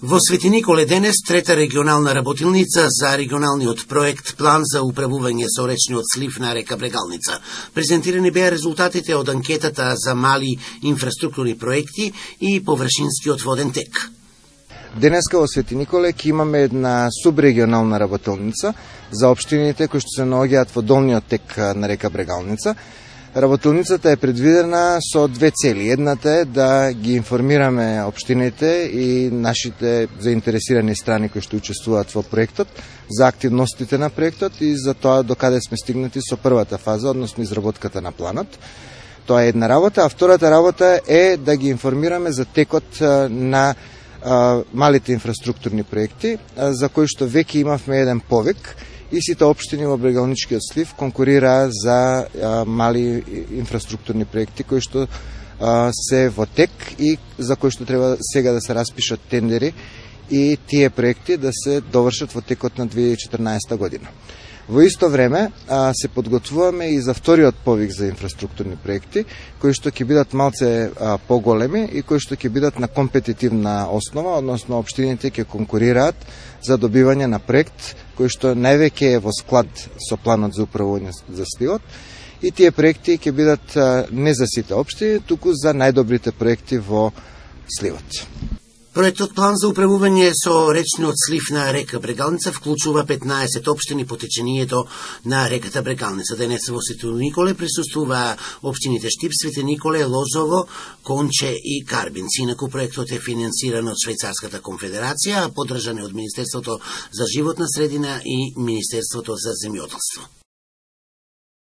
Во Свети Николе денес трета регионална работилница за регионалниот проект План за управување со речниот слив на река Брегалница. Презентирани беа резултатите од анкетата за мали инфраструктурни проекти и површинскиот воден тек. Денеска во Свети Николе ќе имаме една субрегионална работилница за општините кои што се наоѓаат во долниот тек на река Брегалница. Работилницата е предвидена со две цели. Едната е да ги информираме општините и нашите заинтересирани страни кои што учествуваат во проектот за активностите на проектот и за тоа докаде сме стигнати со првата фаза, односно изработката на планот. Тоа е една работа, а втората работа е да ги информираме за текот на малите инфраструктурни проекти, за кои што веќе имавме еден повик и сите општини во Брегалничкиот слив конкурираа за мали инфраструктурни проекти кои што се во тек и за кои што треба сега да се распишат тендери и тие проекти да се довршат во текот на 2014 година. Во исто време се подготвуваме и за вториот повик за инфраструктурни проекти, кои што ќе бидат малце поголеми и кои што ќе бидат на компетитивна основа, односно општините ќе конкурираат за добивање на проект кој што највеќе е во склад со планот за управување за сливот и тие проекти ќе бидат не за сите општини, туку за најдобрите проекти во сливот. Проектот План за управување со речниот слив на река Брегалница вклучува 15 општини по течението на реката Брегалница. Денес во Свети Николе присуствуваа општините Штип, Свети Николе, Лозово, Конче и Карбинци. Инаку проектот е финансиран од Швајцарската конфедерација, а поддржан е од Министерството за животна средина и Министерството за земјоделство.